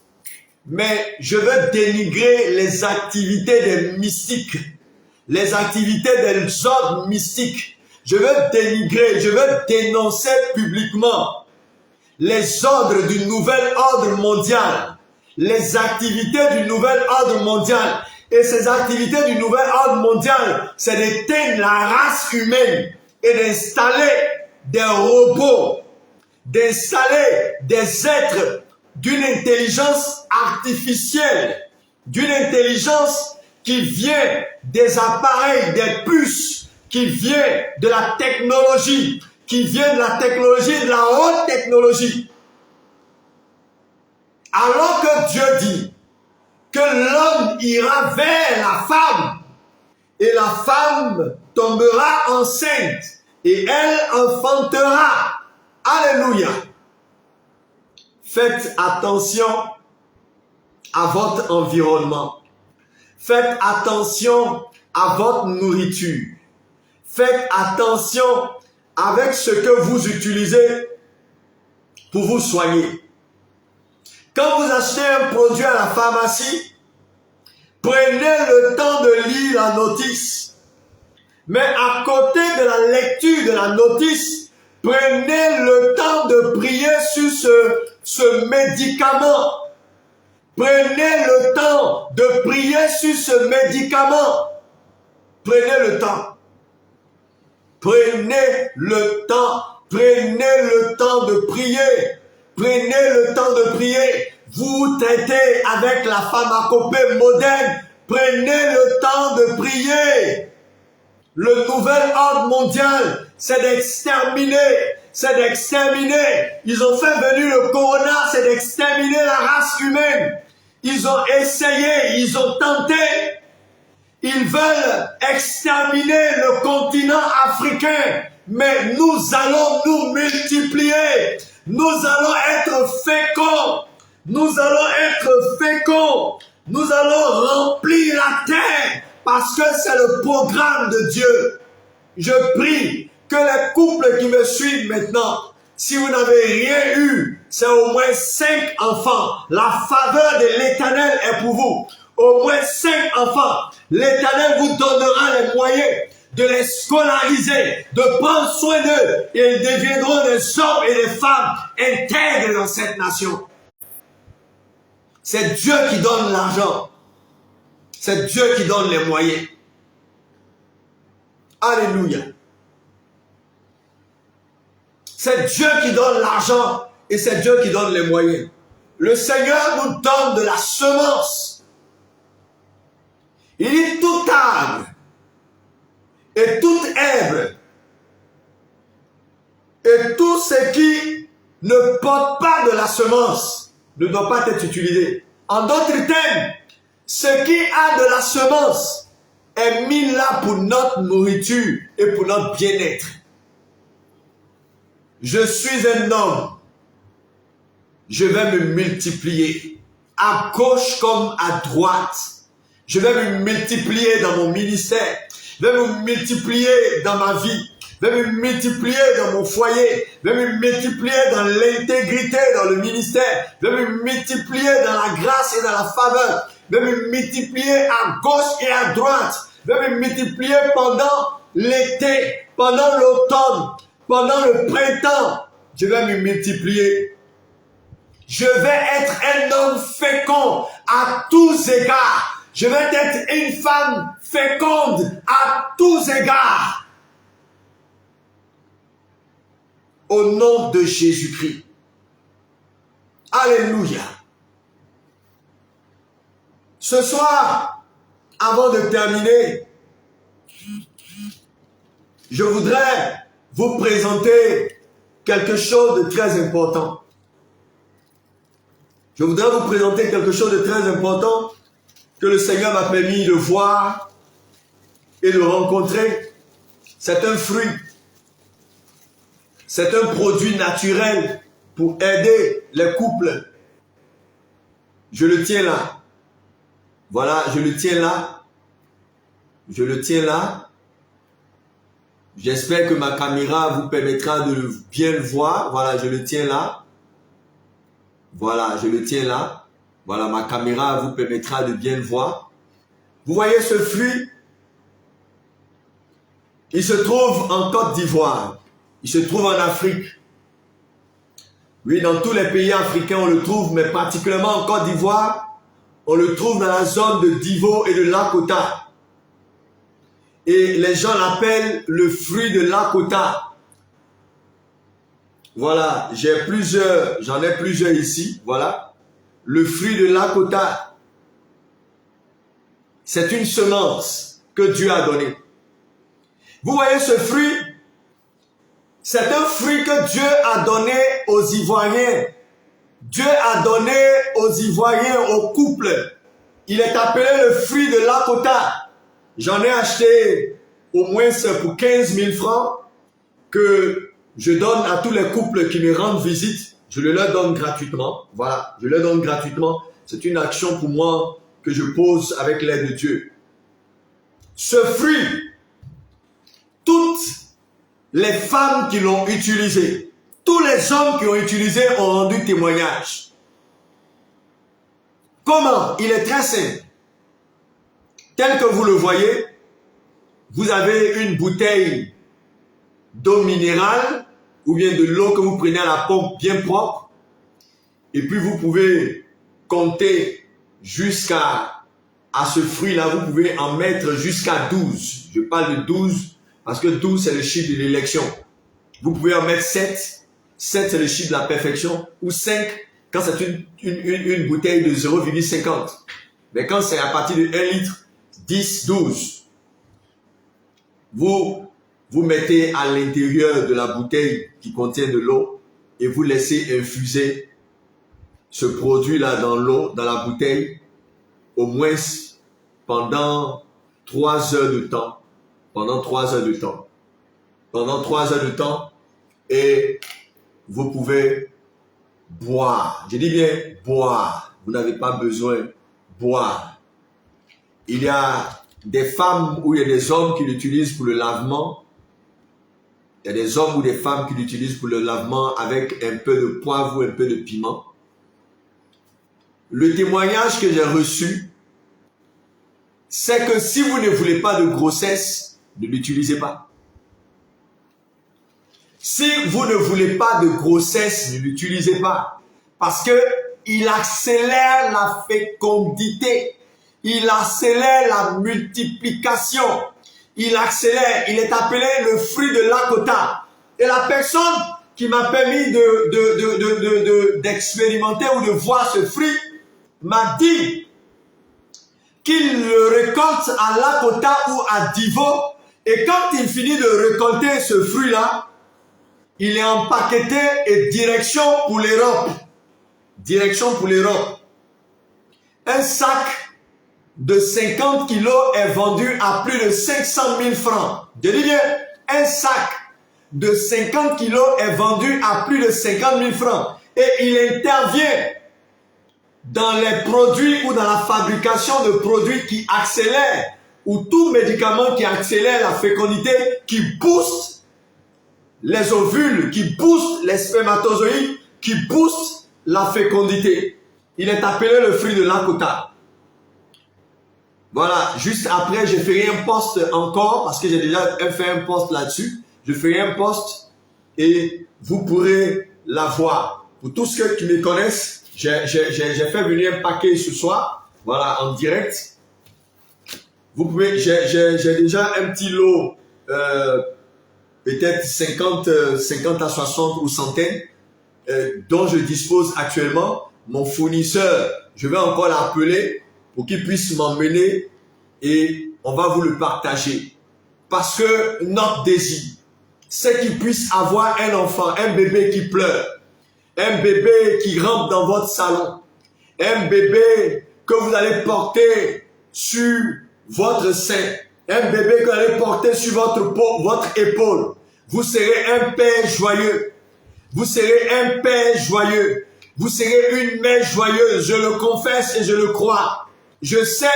mais je veux dénigrer les activités des mystiques, les activités des ordres mystiques. Je veux dénigrer, je veux dénoncer publiquement les ordres du nouvel ordre mondial, les activités du nouvel ordre mondial. Et ces activités du nouvel ordre mondial, c'est d'éteindre la race humaine et d'installer des robots, d'installer des êtres d'une intelligence artificielle, d'une intelligence qui vient des appareils, des puces, qui vient de la technologie, qui vient de la technologie, de la haute technologie. Alors que Dieu dit que l'homme ira vers la femme et la femme tombera enceinte et elle enfantera. Alléluia. Faites attention à votre environnement. Faites attention à votre nourriture. Faites attention avec ce que vous utilisez pour vous soigner. Quand vous achetez un produit à la pharmacie, prenez le temps de lire la notice. Mais à côté de la lecture de la notice, prenez le temps de prier sur ce médicament. Prenez le temps de prier sur ce médicament. Prenez le temps. Prenez le temps. Prenez le temps de prier. Prenez le temps de prier. Vous traitez avec la pharmacopée moderne. Prenez le temps de prier. Le nouvel ordre mondial, c'est d'exterminer. C'est d'exterminer. Ils ont fait venir le corona, c'est d'exterminer la race humaine. Ils ont essayé, ils ont tenté. Ils veulent exterminer le continent africain. Mais nous allons nous multiplier. Nous allons être féconds. Nous allons être féconds. Nous allons remplir la terre. Parce que c'est le programme de Dieu. Je prie que les couples qui me suivent maintenant, si vous n'avez rien eu, c'est au moins 5 enfants. La faveur de l'Éternel est pour vous. Au moins 5 enfants. L'Éternel vous donnera les moyens de les scolariser, de prendre soin d'eux. Et ils deviendront des hommes et des femmes intègres dans cette nation. C'est Dieu qui donne l'argent. C'est Dieu qui donne les moyens. Alléluia. C'est Dieu qui donne l'argent et c'est Dieu qui donne les moyens. Le Seigneur nous donne de la semence. Il dit tout arbre et toute herbe et tout ce qui ne porte pas de la semence ne doit pas être utilisé. En d'autres termes, ce qui a de la semence est mis là pour notre nourriture et pour notre bien-être. Je suis un homme. Je vais me multiplier à gauche comme à droite. Je vais me multiplier dans mon ministère. Je vais me multiplier dans ma vie. Je vais me multiplier dans mon foyer, je vais me multiplier dans l'intégrité, dans le ministère, je vais me multiplier dans la grâce et dans la faveur, je vais me multiplier à gauche et à droite, je vais me multiplier pendant l'été, pendant l'automne, pendant le printemps, je vais me multiplier. Je vais être un homme fécond à tous égards. Je vais être une femme féconde à tous égards. Au nom de Jésus-Christ. Alléluia. Ce soir, avant de terminer, je voudrais vous présenter quelque chose de très important. Je voudrais vous présenter quelque chose de très important que le Seigneur m'a permis de voir et de rencontrer. C'est un fruit. C'est un produit naturel pour aider les couples. Je le tiens là. Voilà, je le tiens là. Je le tiens là. J'espère que ma caméra vous permettra de bien le voir. Voilà, je le tiens là. Voilà, je le tiens là. Voilà, ma caméra vous permettra de bien le voir. Vous voyez ce fruit? Il se trouve en Côte d'Ivoire. Il se trouve en Afrique. Oui, dans tous les pays africains, on le trouve, mais particulièrement en Côte d'Ivoire, on le trouve dans la zone de Divo et de Lakota. Et les gens l'appellent le fruit de Lakota. Voilà, j'en ai plusieurs ici, voilà. Le fruit de Lakota, c'est une semence que Dieu a donnée. Vous voyez ce fruit? C'est un fruit que Dieu a donné aux Ivoiriens. Dieu a donné aux Ivoiriens, aux couples. Il est appelé le fruit de Lakota. J'en ai acheté au moins pour 15 000 francs que je donne à tous les couples qui me rendent visite. Je le leur donne gratuitement. Voilà, je le donne gratuitement. C'est une action pour moi que je pose avec l'aide de Dieu. Ce fruit, toutes les femmes qui l'ont utilisé, tous les hommes qui ont utilisé ont rendu témoignage. Comment? Il est très simple. Tel que vous le voyez, vous avez une bouteille d'eau minérale ou bien de l'eau que vous prenez à la pompe bien propre. Et puis vous pouvez compter jusqu'à ce fruit-là, vous pouvez en mettre jusqu'à 12. Je parle de 12 parce que 12 c'est le chiffre de l'élection. Vous pouvez en mettre 7. 7 c'est le chiffre de la perfection. Ou 5 quand c'est une bouteille de 0,50. Mais quand c'est à partir de 1 litre, 10, 12. Vous mettez à l'intérieur de la bouteille qui contient de l'eau et vous laissez infuser ce produit-là dans l'eau, dans la bouteille, au moins pendant 3 heures de temps. Pendant 3 heures de temps. Pendant 3 heures de temps. Et vous pouvez boire. Je dis bien boire. Vous n'avez pas besoin de boire. Il y a des femmes ou il y a des hommes qui l'utilisent pour le lavement. Il y a des hommes ou des femmes qui l'utilisent pour le lavement avec un peu de poivre ou un peu de piment. Le témoignage que j'ai reçu, c'est que si vous ne voulez pas de grossesse, ne l'utilisez pas. Si vous ne voulez pas de grossesse, ne l'utilisez pas. Parce que il accélère la fécondité. Il accélère la multiplication. Il accélère. Il est appelé le fruit de Lakota. Et la personne qui m'a permis d'expérimenter ou de voir ce fruit m'a dit qu'il le récolte à Lakota ou à Divo. Et quand il finit de récolter ce fruit-là, il est empaqueté et direction pour l'Europe. Direction pour l'Europe. Un sac de 50 kilos est vendu à plus de 500 000 francs. Je dis bien, un sac de 50 kilos est vendu à plus de 50 000 francs. Et il intervient dans les produits ou dans la fabrication de produits qui accélèrent, ou tout médicament qui accélère la fécondité, qui booste les ovules, qui boostent les spermatozoïdes, qui boostent la fécondité. Il est appelé le fruit de Lakota. Voilà, juste après, je ferai un post encore, parce que j'ai déjà fait un post là-dessus. Je ferai un post et vous pourrez la voir. Pour tous ceux qui me connaissent, j'ai fait venir un paquet ce soir, voilà, en direct. Vous pouvez, j'ai déjà un petit lot, peut-être 50 à 60 ou centaines, dont je dispose actuellement. Mon fournisseur, je vais encore l'appeler pour qu'il puisse m'emmener et on va vous le partager. Parce que notre désir, c'est qu'il puisse avoir un enfant, un bébé qui pleure, un bébé qui rampe dans votre salon, un bébé que vous allez porter sur votre sein, un bébé que vous allez porter sur votre épaule. Vous serez un père joyeux. Vous serez un père joyeux. Vous serez une mère joyeuse. Je le confesse et je le crois. Je sais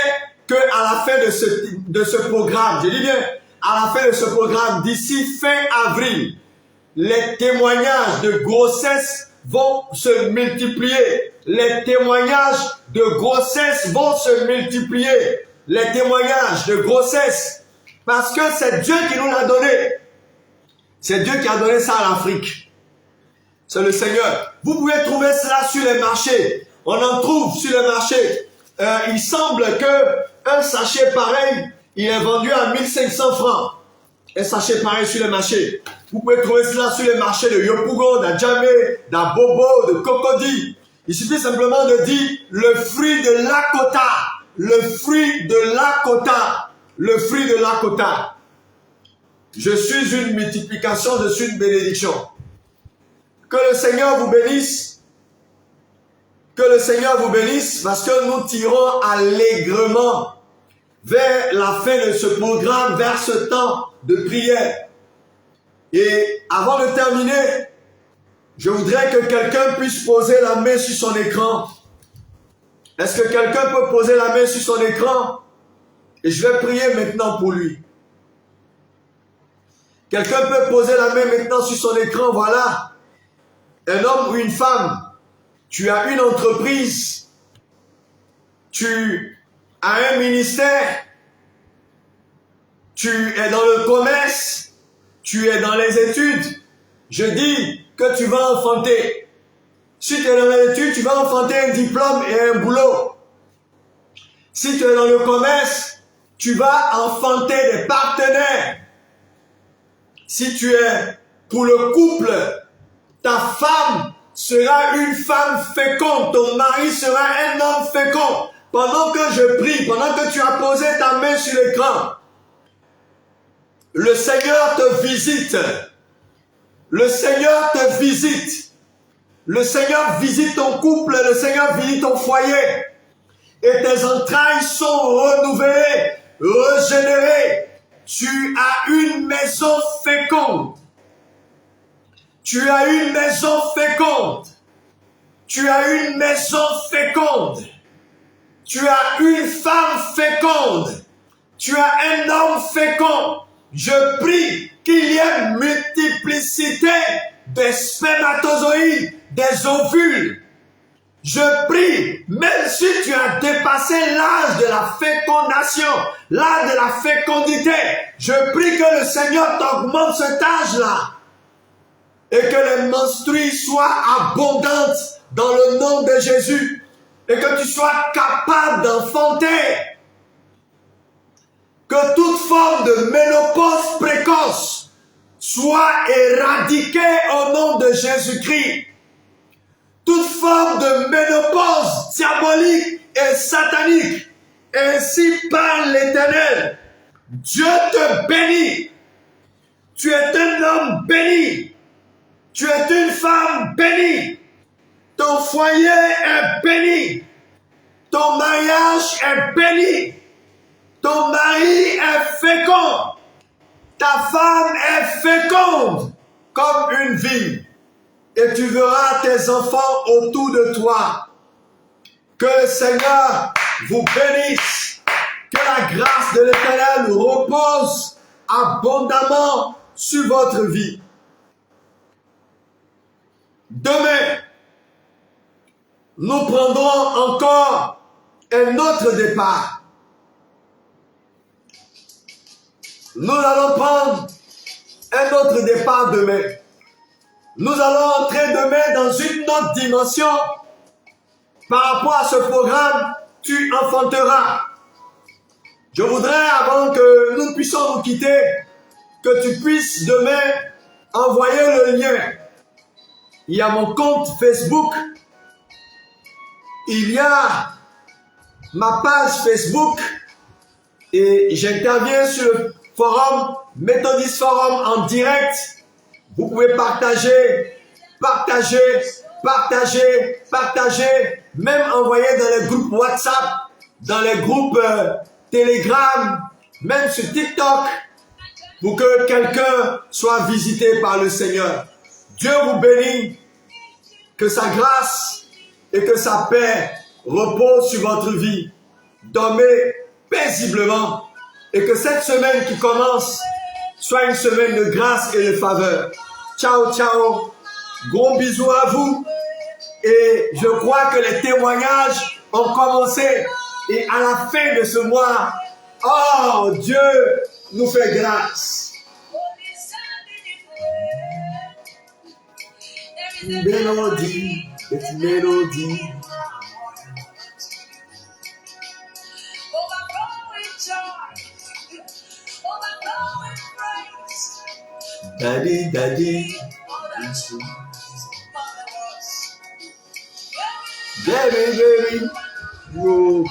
que à la fin de ce programme, je dis bien, à la fin de ce programme, d'ici fin avril, les témoignages de grossesse vont se multiplier. Les témoignages de grossesse vont se multiplier. Les témoignages de grossesse. Parce que c'est Dieu qui nous l'a donné. C'est Dieu qui a donné ça à l'Afrique. C'est le Seigneur. Vous pouvez trouver cela sur les marchés. On en trouve sur les marchés. Il semble que un sachet pareil, il est vendu à 1500 francs. Un sachet pareil sur les marchés. Vous pouvez trouver cela sur les marchés de Yopougon, d'Adjamé, d'Abobo, de Cocody. Il suffit simplement de dire le fruit de Lakota. Le fruit de Lakota. Le fruit de Lakota. Je suis une multiplication, je suis une bénédiction. Que le Seigneur vous bénisse. Que le Seigneur vous bénisse parce que nous tirons allègrement vers la fin de ce programme, vers ce temps de prière. Et avant de terminer, je voudrais que quelqu'un puisse poser la main sur son écran. Est-ce que quelqu'un peut poser la main sur son écran? Et je vais prier maintenant pour lui. Quelqu'un peut poser la main maintenant sur son écran, voilà. Un homme ou une femme, tu as une entreprise, tu as un ministère, tu es dans le commerce, tu es dans les études. Je dis que tu vas enfanter. Si tu es dans les études, tu vas enfanter un diplôme et un boulot. Si tu es dans le commerce, tu vas enfanter des partenaires. Si tu es pour le couple, ta femme sera une femme féconde, ton mari sera un homme fécond. Pendant que je prie, pendant que tu as posé ta main sur l'écran, le Seigneur te visite. Le Seigneur te visite. Le Seigneur visite ton couple, le Seigneur visite ton foyer. Et tes entrailles sont renouvelées, régénérées. Tu as une maison féconde. Tu as une maison féconde. Tu as une maison féconde. Tu as une femme féconde. Tu as un homme fécond. Je prie qu'il y ait multiplicité des spermatozoïdes, des ovules. Je prie, même si tu as dépassé l'âge de la fécondation, l'âge de la fécondité, je prie que le Seigneur t'augmente cet âge-là. Et que les menstrues soient abondantes dans le nom de Jésus. Et que tu sois capable d'enfanter. Que toute forme de ménopause précoce soit éradiquée au nom de Jésus-Christ. Toute forme de ménopause diabolique et satanique. Ainsi parle l'Éternel. Dieu te bénit. Tu es un homme béni. Tu es une femme bénie. Ton foyer est béni. Ton mariage est béni. Ton mari est fécond. Ta femme est féconde comme une vigne. Et tu verras tes enfants autour de toi. Que le Seigneur vous bénisse. Que la grâce de l'Éternel repose abondamment sur votre vie. Demain, nous prendrons encore un autre départ. Nous allons prendre un autre départ demain. Nous allons entrer demain dans une autre dimension par rapport à ce programme « Tu enfanteras ». Je voudrais, avant que nous puissions nous quitter, que tu puisses demain envoyer le lien. Il y a mon compte Facebook. Il y a ma page Facebook. Et j'interviens sur le forum, Methodist Forum en direct. Vous pouvez partager, même envoyer dans les groupes WhatsApp, dans les groupes Telegram, même sur TikTok, pour que quelqu'un soit visité par le Seigneur. Dieu vous bénit, que sa grâce et que sa paix reposent sur votre vie. Dormez paisiblement et que cette semaine qui commence soit une semaine de grâce et de faveur. Ciao, ciao. Gros bisous à vous. Et je crois que les témoignages ont commencé. Et à la fin de ce mois, oh, Dieu nous fait grâce. Mélodie, petite mélodie. Daddy, daddy. Baby, baby. Whoa.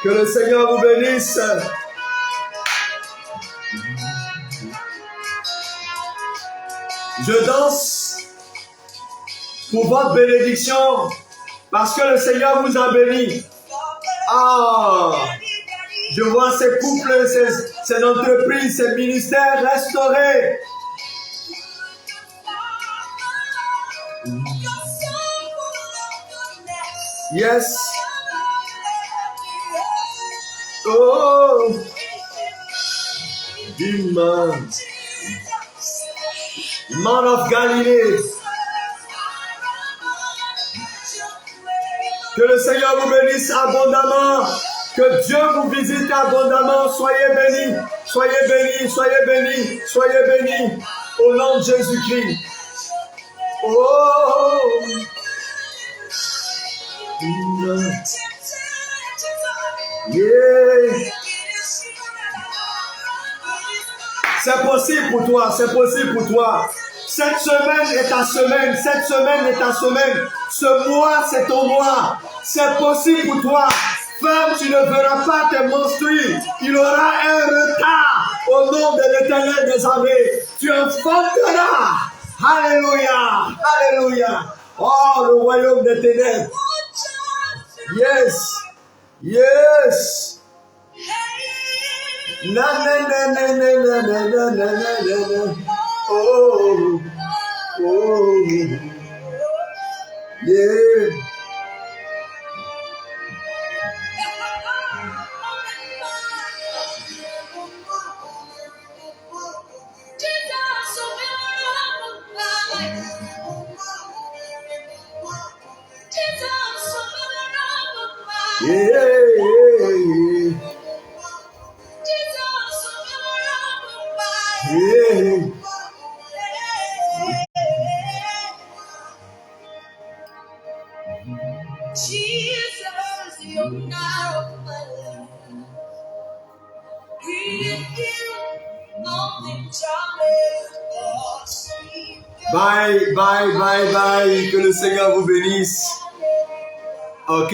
Que le Seigneur vous bénisse. Je danse pour votre bénédiction parce que le Seigneur vous a béni. Ah, je vois ces couples, ces entreprises, ces ministères restaurés. Yes. Oh, man of Galilee. Que le Seigneur vous bénisse abondamment. Que Dieu vous visite abondamment. Soyez bénis. Soyez bénis. Soyez bénis. Soyez bénis. Au nom de Jésus-Christ. Oh. Yeah. C'est possible pour toi. C'est possible pour toi. Cette semaine est ta semaine. Cette semaine est ta semaine. Ce mois, c'est ton mois. C'est possible pour toi. Femme, tu ne verras pas tes menstrues. Il y aura un retard au nom de l'Éternel des armées. Tu enfanteras. Alléluia. Alléluia. Oh, le royaume des ténèbres. Yes. Yes. Na na na na na na na na na na. Oh. Oh. Yeah. Yeah. Bye, bye, bye, bye. Que le Seigneur vous bénisse. Ok.